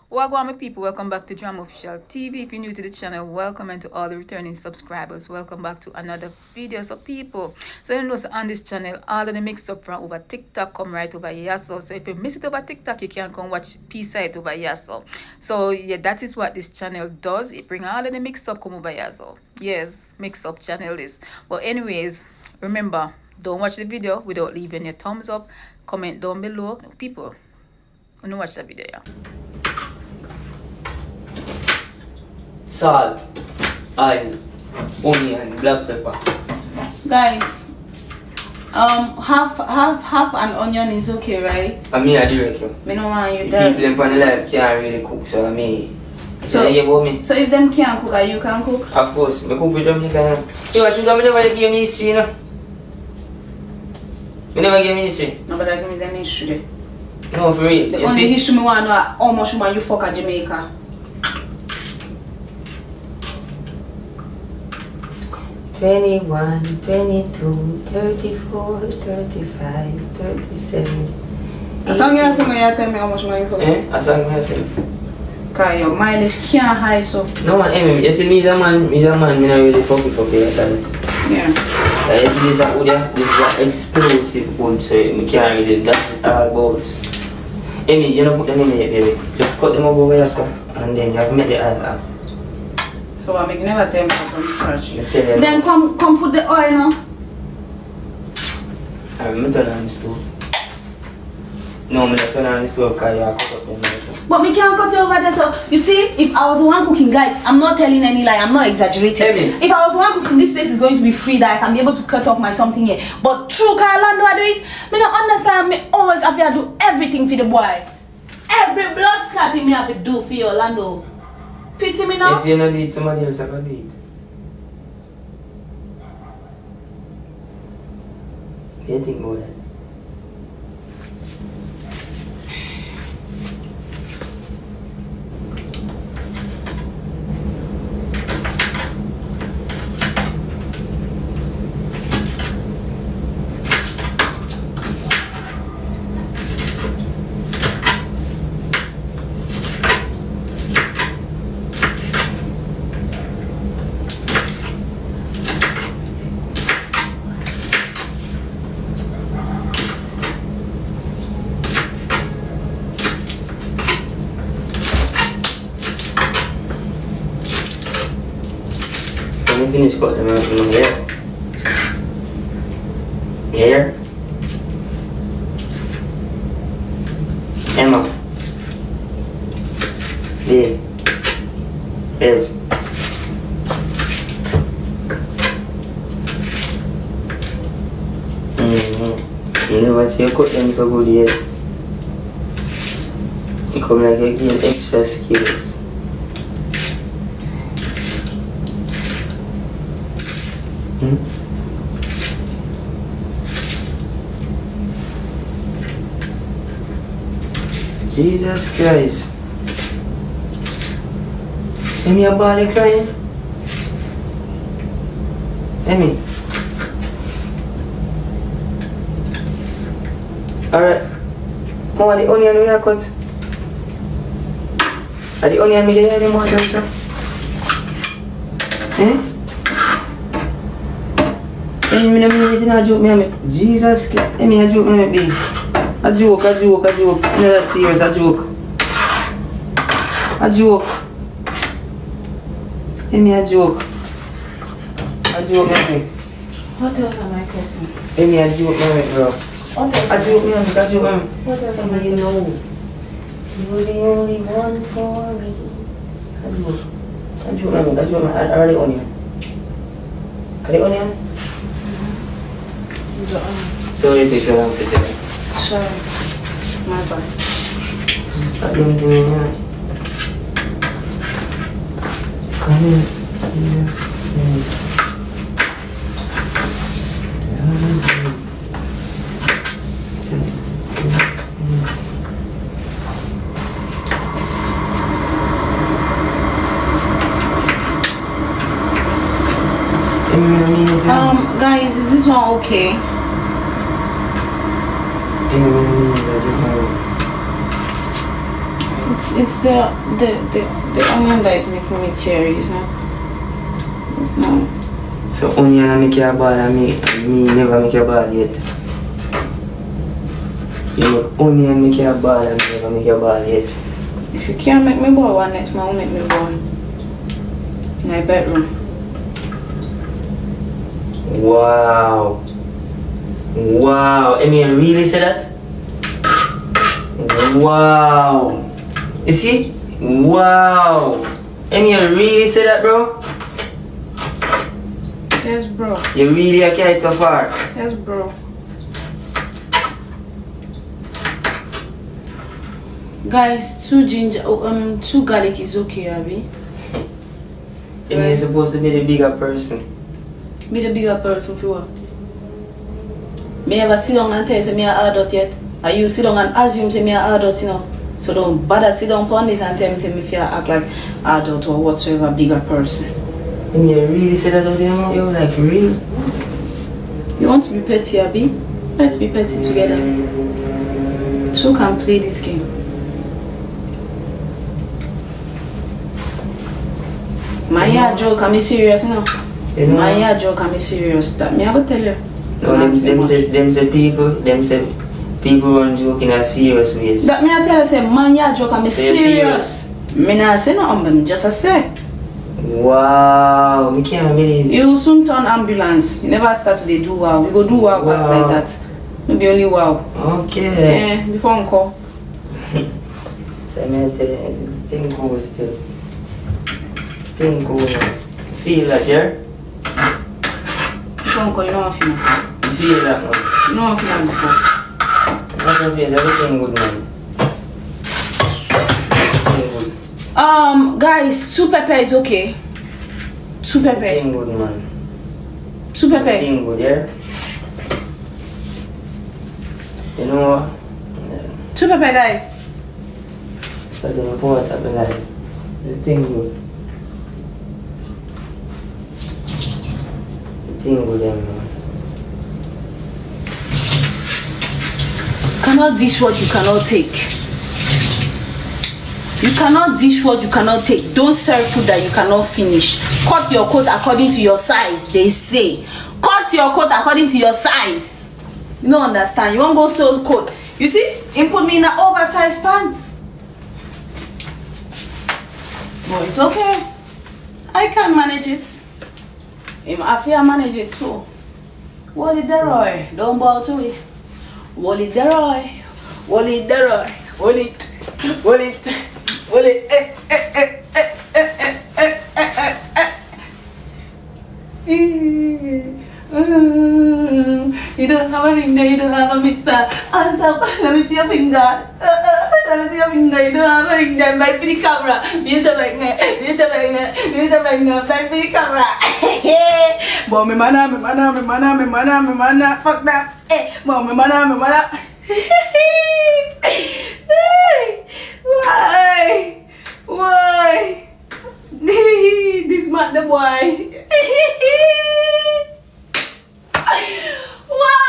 Wagwan, my people, welcome back to Drama Official TV. If you're new to the channel, welcome, and to all the returning subscribers, welcome back to another video. So people, so you know, so on this channel, all of the mix up from over TikTok come right over here. So if you miss it over TikTok, you can come watch P-Side over here. So yeah, that is what this channel does. It bring all of the mix up come over here. So yes, mix up channel is. But anyways, remember, don't watch the video without leaving your thumbs up. Comment down below. People, you know, watch the video. Yeah. Salt, oil, onion, black pepper. Guys, half an onion is okay, right? I mean, I direct you. Me no want you The there. people in front of the life can't really cook, so I mean. So, you about me? so if them can't cook, you can cook? Of course, I cook with Jamaica. You watch me never give me history, you know? You never give me history. No, but I give me them history. No, for real. The You only see? history me want to know how much woman you fuck at Jamaica. 21, 22, 34, 35, 37. As long as you tell me how much woman you fuck. As long as you Because your mileage can't high, so. no, Emmy, you see, me is a man, me not really fuck it like that. Yeah. You see, this is an explosive food, so you can't really, that's all about. Emmy, you don't put them in there, baby. Just cut them up over yourself, and then you have to make the oil. So I make never tell me from scratch. I tell you. Then come put the oil now. I'm turn on the stove. No, I'm not turn on the stove because you have cut up them. But me can't cut it over there, so you see, if I was the one cooking, guys, I'm not telling any lie, I'm not exaggerating. Emmy. If I was the one cooking, this place is going to be free, that I can be able to cut off my something here. But true, Lando, I do it. Me don't understand, me always have to do everything for the boy. Every blood clotting me have to do for you, Lando. Pity me now. If you don't do it, somebody else have to do it. What do you think about that? When you finish cut them out from here. Here. Emma. There. Head. You never see you cut them so good yet. You come like you gain extra skills. Jesus Christ. Emmy, your body crying? Emmy. Alright. Mama, the onion we are cut. Are the onion me get the more than so? Emmy, me never need to joke me. Jesus Christ. Emmy, I joke me, baby. A joke. No, that's serious, a joke. Emmy, a joke. Emmy. What else am I cutting? Emmy, a joke, bro. What else? A joke, Emmy. What else am I Emmy, you know. You're the only one for me. A joke, Emmy. Are the onion? So it takes a long to say. Sorry. My bad. Stop doing that. Come on, Jesus Christ. Guys, is this one okay? It's the onion that is making me teary, you know. No. So onion make your ball and me never make your ball yet. You make onion make your ball and me never make your ball yet. If you can't make me ball one night, man will make me ball. In my bedroom. Wow. Wow. Emmy, you really say that? Wow. You see? Wow. Emmy, you really say that, bro? Yes, bro. You really a carry it so far? Yes, bro. Guys, 2 garlic is okay, Abby. Emmy, you're supposed to be the bigger person. Be the bigger person for what? Me ever sit down and tell you say me a adult yet? Or you sit down and assume say me a adult, you know? So don't bother sit down upon this and tell me say me feel act like adult or whatsoever bigger person. Emmy, you really say that out there, man? You're like, for real? You want to be petty, Abby? Let's be petty together. 2 can play this game. My joke, I'm serious, you know? My joke, I'm serious. That me I go tell you. No, them say people run joking in a serious ways. That me I tell you, say man ya joke, I'm serious. Me not say no, I'm just a say. Wow, we can't believe this. You will soon turn ambulance. You never start to do wow. We go do wow past like that. Maybe only wow. Okay. Before I call. So I mean, think cool still. Think cool. Feel that, yeah? Before I call, you know what I feel. You feel that, man? You know what I feel before. What's your face? Everything good, man. Everything good. Guys, 2 pepper is okay. 2 pepper. Everything good, man. 2 pepper. Everything good, yeah? You know what? 2 pepper, guys. I don't know what I've been like. Everything good. Everything good, man. Cannot dish what you cannot take. You cannot dish what you cannot take. Don't serve food that you cannot finish. Cut your coat according to your size, they say. Cut your coat according to your size. You don't understand. You won't go sew coat. You see, he put me in an oversized pants. But it's okay. I can manage it. I feel manage it too. Wally Deroy, don't bow to it. Wally Deroy, Wally Deroy, Wally, Wally, Wally, You don't have a ring there, you don't have a mister. Hands up, let me see your finger. Let me see your finger, you don't have a ring there. Back for the camera. Mute the magnet, mute the magnet, mute the magnet. Back for the camera. Boy, me mana. Fuck that. Boy, me mana. Why? This man the boy. Why?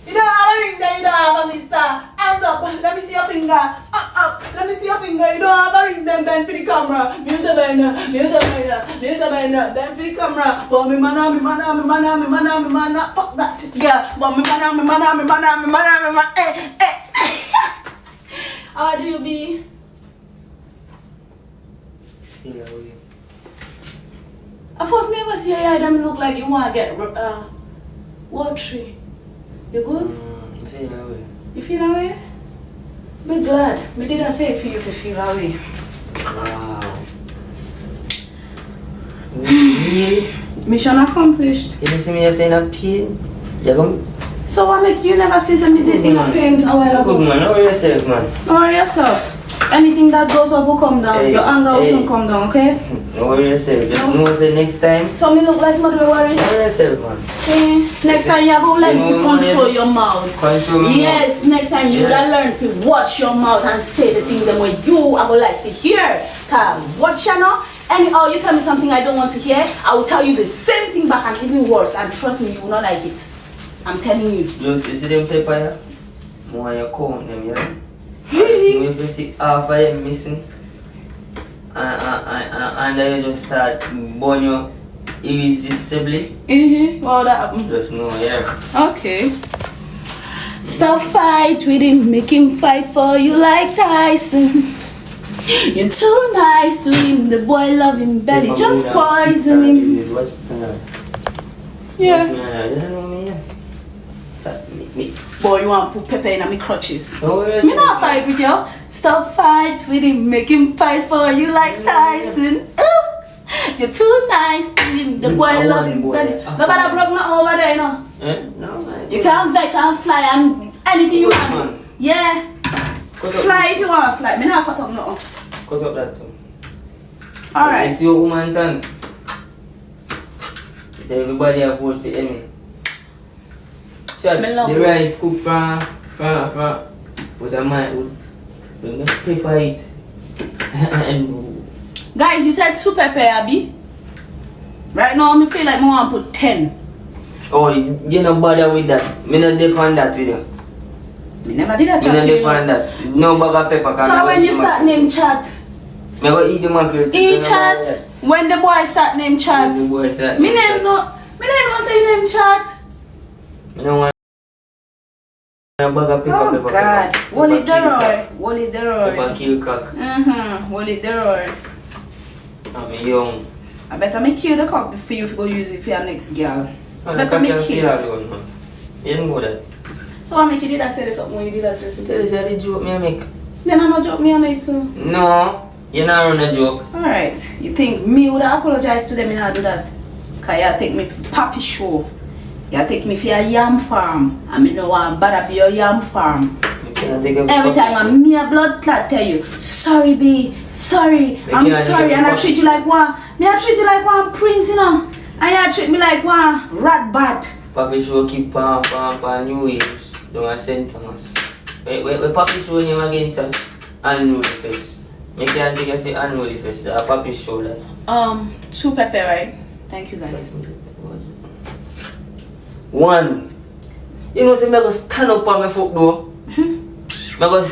You don't have a ring there, you don't have a mister. Hands up, let me see your finger. Up, let me see your finger. You don't have a ring then, bend for the camera. Mute the banner, bend for the camera. But me mana. Fuck that shit, girl. But me mana. How do you be? Yeah, we. Of course, me ever see your eye, them look like you want to get watery. You good? Feel that way. You feel that way? Me glad. Me didn't say it for you to feel that way. Wow. Really? Mission accomplished. You didn't see me just saying a pain? You're going. So what make you never see something did in a paint a while ago? Good man, know yourself, man. Know yourself. Anything that goes up will come down. Hey, your anger will soon come down, okay? Know yourself. Just know say next time. So me look like somebody worried. Know yourself, man. Next time you go learn to control your mouth. Control my yes, next time you will learn to watch your mouth and say the things that when you are going like to hear. Watch channel. Anyhow, you tell me something I don't want to hear, I will tell you the same thing back and even worse. And trust me, you will not like it. I'm telling you. Just you see them paper here? More you count them, yeah? see? If you see half of them missing, and then you just start burn you irresistibly. What that happened? Just know, yeah. Okay. Stop fight with him, make him fight for you like Tyson. You're too nice to him, the boy love him belly, just poison him. Yeah. Boy, you want to put pepper in my crutches. Me not fight with you. Stop fight with him, make him fight for you like Tyson. You're too nice to him, the boy love him belly. Nobody broke nothing over there, you know. No, man. You can vex and fly and anything you want. Yeah. Fly if you want to fly. Me not cut up nothing. Cut up that too. Alright. It's your woman turn. So everybody have voted for Emmy. Chat, the rice cooked from with a man with no pepper it. And guys, you said 2 pepper, Abby. Right now, I feel like I want to put 10. oh, you no bother with that. Me no depend that with you. Me never did that Me no chat to you. depend that. No bag of pepper. So when you start name chat, me go eat the mackerel. eat chat. When the boy start name chat, The boy start me name name no say name chat. Me no want a bag of pepper. Oh God, hold it there, hold it Pepper there. kill cock. Hold it there. I'm young. I better make you the cock before you go use it for your next girl. I Better make kill it. alone, man. You don't know that. So I make you did I say something when you did I say? Tell us the joke me make. Then I'm not joke me I make too. No, you not run a joke. Alright, you think me would apologize to them and I do that? Cause you take me for papi show. You take me for a yam farm. I mean no one bother be your yam farm. Every time I'm me a blood clot tell you, sorry B, sorry, I'm sorry, and I treat you like one. Me I treat you like one prince, you know. And you treat me like one rat bat. Papi show keep pan New Year's. Don't St. Thomas. Wait, Papi show name again, sir? Annual face. Me can't take it for annual face. The Papi show that. 2 pepper, right? Thank you guys. 1. You know, say me go stand up on my foot though. Me go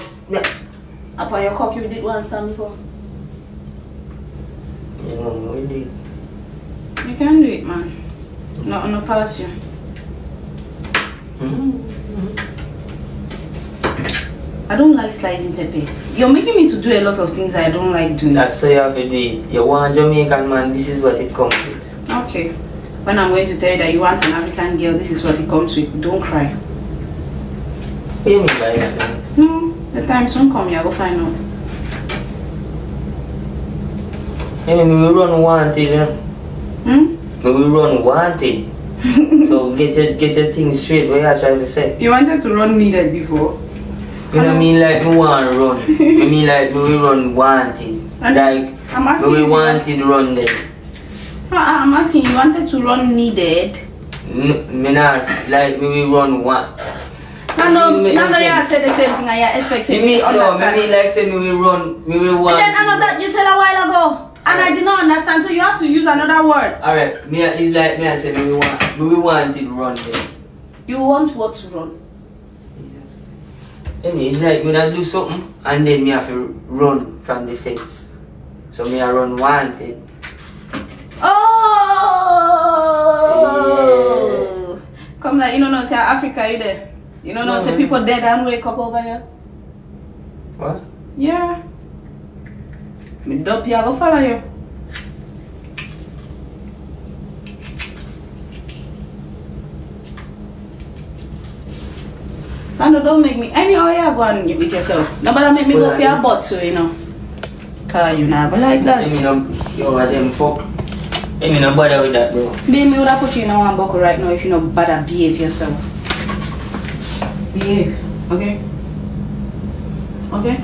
Upon your cock, you did one stand before. You know, we do it. You can do it, man. Nothing no pass you. I don't like slicing pepper. You're making me to do a lot of things I don't like doing. That's so you have to do it. You want Jamaican man, this is what it comes with. Okay. When I'm going to tell you that you want an African girl, this is what it comes with. Don't cry. What do you mean by that, man? No, the time soon come, you go find out. Hey, we run wanted, you know? We run wanted. So get your things straight, what you are trying to say? You wanted to run needed before. You know mean like me want to run. I mean like we run wanted. Like I'm asking we you. wanted run there. I'm asking you wanted to run needed. Me not like we run one. No, you said the same thing and you expect me to understand. No, me like say me we run, me we want. And then I know that you said a while ago. And I did not understand, so you have to use another word. Alright, me it's like me I say me we want it run there. You want what to run? Emmy, it's like when I do something and then me have to run from the fence. So me I run wanted. Oh! Yeah. Come like, you don't know, say Africa, you there? You don't know, say people dead and wake up over here? What? Yeah. Me dope here, go follow you. Lando, don't make me any oil go on with yourself. Nobody make me go for your butt too, you know. Cause you never like that. Emmy no, yo, them fuck. Emmy no bother with that, bro. Baby, would I put you in a one buckle right now if you no bother behave yourself. Behave, okay? Okay?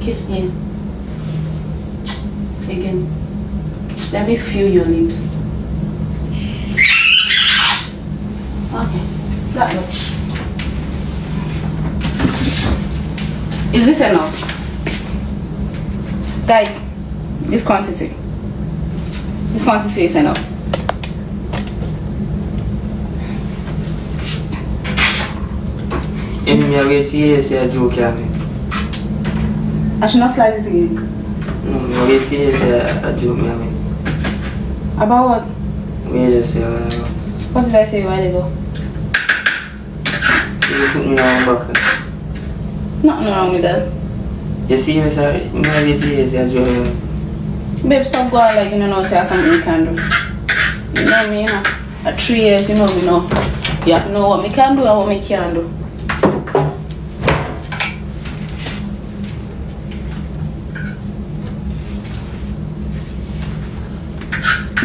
Kiss me. Again. Let me feel your lips. Okay. That looks. Is this enough? Guys, this quantity. This quantity is enough. Emmy, I wait for you to say a joke at me. I should not slice it again. I wait for you to say a joke at me. About what? We just say, What did I say a while ago? you put me on back. Nothing wrong with that. You see me, sir? I wait for you to say a joke at me. Babe, stop going like you don't know say something you can do. You know me, you know. At 3 years, you know me know. You have to know what me can do and what me can't do.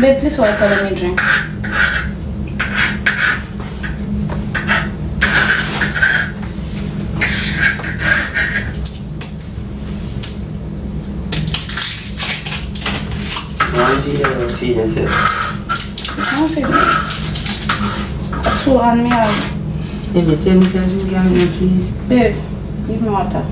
Babe, please water, let me drink. Feed yourself. You can't feed me. That's so on me out. Baby, tell me something, please. Babe, give me water.